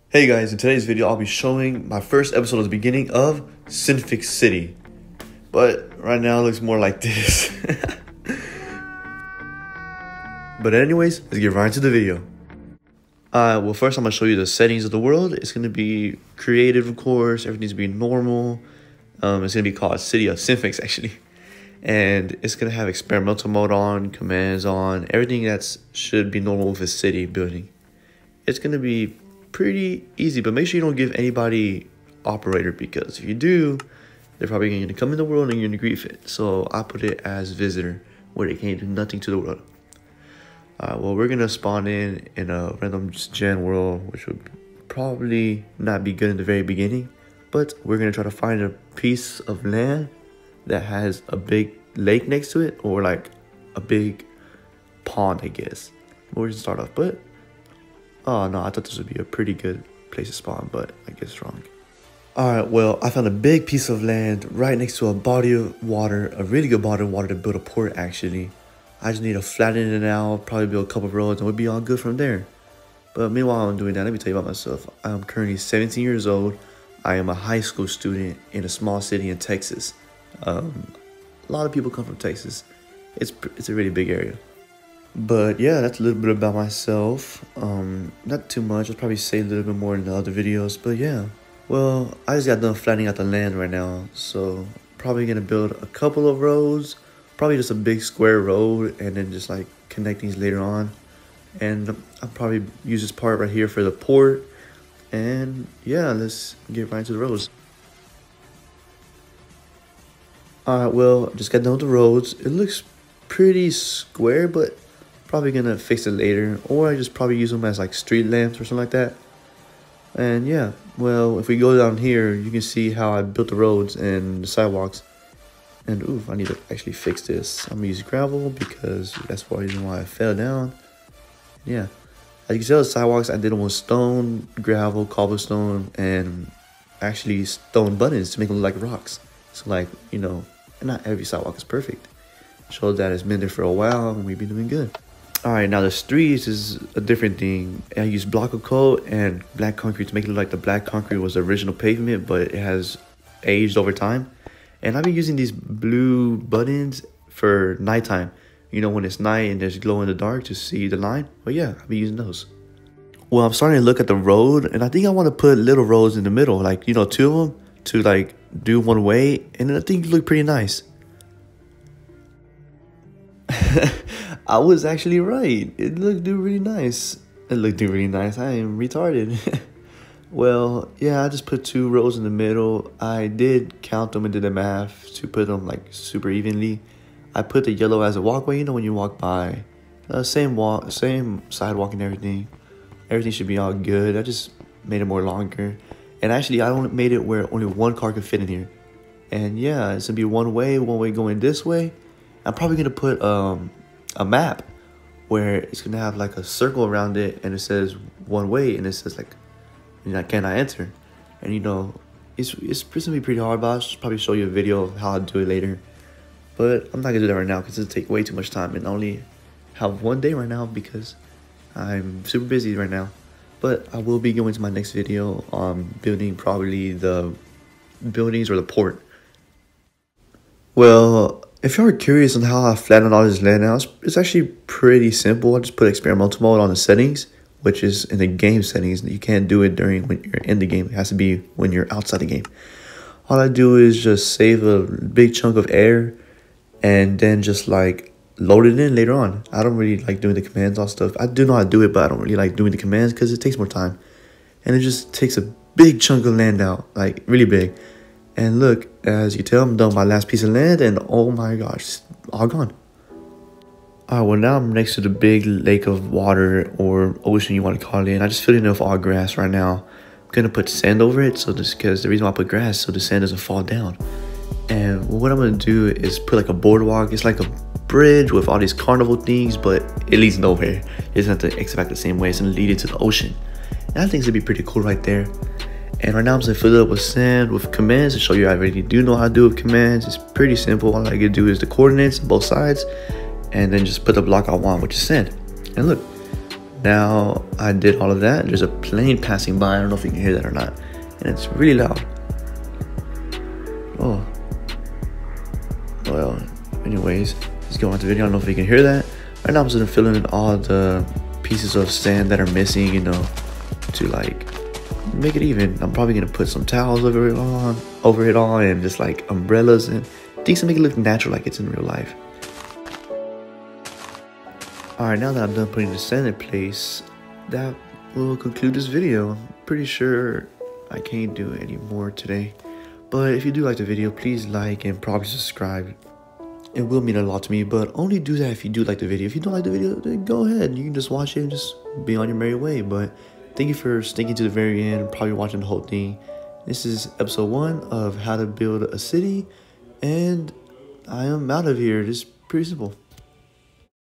Hey guys, in today's video I'll be showing my first episode of the beginning of Synphix City. But right now it looks more like this. But anyways, let's get right into the video. Well, first I'm going to show you the settings of the world. It's going to be creative, of course. Everything's going to be normal. It's going to be called City of Synphix, actually. And it's going to have experimental mode on, commands on, everything that should be normal with a city building. It's going to be pretty easy, but make sure you don't give anybody operator, because if you do, they're probably going to come in the world and you're going to grief it. So I put it as visitor, where they can't do nothing to the world. Well, we're going to spawn in a random gen world, which would probably not be good in the very beginning, but we're going to try to find a piece of land that has a big lake next to it, or like a big pond, I guess. We're going to start off, but oh no, I thought this would be a pretty good place to spawn, but I guess wrong. Alright, well, I found a big piece of land right next to a body of water, a really good body of water to build a port, actually. I just need to flatten it out, probably build a couple of roads, and we'll be all good from there. But meanwhile I'm doing that, let me tell you about myself. I'm currently 17 years old. I am a high school student in a small city in Texas. A lot of people come from Texas. It's a really big area. But yeah, that's a little bit about myself. Not too much. I'll probably say a little bit more in the other videos. But yeah, well, I just got done flattening out the land right now, so probably gonna build a couple of roads, probably just a big square road, and then just like connect these later on. And I'll probably use this part right here for the port. And yeah, let's get right into the roads. Alright, well, just got done with the roads. It looks pretty square, but probably gonna fix it later, or I just probably use them as like street lamps or something like that. And yeah, well, if we go down here, you can see how I built the roads and the sidewalks. And oof, I need to actually fix this. I'm gonna use gravel because that's the reason why I fell down. Yeah, as you can tell, the sidewalks I did them with stone, gravel, cobblestone, and actually stone buttons to make them look like rocks. So like, you know, not every sidewalk is perfect. Shows that it's been there for a while and we've been doing good. Alright, now the streets is a different thing. I use block of coat and black concrete to make it look like the black concrete was the original pavement, but it has aged over time. And I've been using these blue buttons for nighttime. You know, when it's night and there's glow in the dark to see the line. But yeah, I've been using those. Well, I'm starting to look at the road, and I think I want to put little roads in the middle, like, you know, 2 of them to like do one way, and I think it looked pretty nice. I was actually right. It looked really nice. I am retarded. Well, yeah, I just put 2 rows in the middle. I did count them and did the math to put them like super evenly. I put the yellow as a walkway, you know, when you walk by. Same sidewalk and everything. Everything should be all good. I just made it more longer. And actually, I only made it where only 1 car could fit in here. And yeah, it's gonna be one way going this way. I'm probably gonna put a map where it's gonna have like a circle around it, and it says one way, and it says like, you know, can I enter? And you know, it's gonna be pretty hard, but I'll probably show you a video of how I do it later. But I'm not gonna do that right now because it'll take way too much time, and I only have 1 day right now because I'm super busy right now. But I will be going to my next video on building probably the buildings or the port. Well, if y'all are curious on how I flattened all this land out, it's actually pretty simple. I just put experimental mode on the settings, which is in the game settings. You can't do it when you're in the game. It has to be when you're outside the game. All I do is just save a big chunk of air and then just like load it in later on. I don't really like doing the commands on stuff. I do know how to do it, but I don't really like doing the commands because it takes more time. And it just takes a big chunk of land out, like really big. And look, as you tell, I'm done with my last piece of land, and oh my gosh, it's all gone. Alright, well now I'm next to the big lake of water, or ocean you want to call it, and I just filled it in with all grass right now. I'm gonna put sand over it, so just because the reason why I put grass, so the sand doesn't fall down. And what I'm gonna do is put like a boardwalk. It's like a bridge with all these carnival things, but it leads nowhere. It doesn't have to exit back the same way. It's gonna lead into the ocean, and I think it's gonna be pretty cool right there. And right now I'm just gonna fill it up with sand with commands to show you I already do know how to do it with commands. It's pretty simple. All I gotta do is the coordinates on both sides, and then just put the block I want, which is sand. And look, Now I did all of that. There's a plane passing by. I don't know if you can hear that or not. And it's really loud. Oh. Well, anyways, let's go on to the video. I don't know if you can hear that. Right now I'm just gonna fill in all the pieces of sand that are missing, you know, to like make it even. I'm probably gonna put some towels over it all, and just like umbrellas and things to make it look natural, like it's in real life. Alright, now that I'm done putting the sand in place, that will conclude this video. I'm pretty sure I can't do any more today. But if you do like the video, please like and probably subscribe. It will mean a lot to me, but only do that if you do like the video. If you don't like the video, then go ahead. You can just watch it and just be on your merry way. But thank you for sticking to the very end, probably watching the whole thing. This is episode 1 of how to build a city, and I am out of here. It's pretty simple.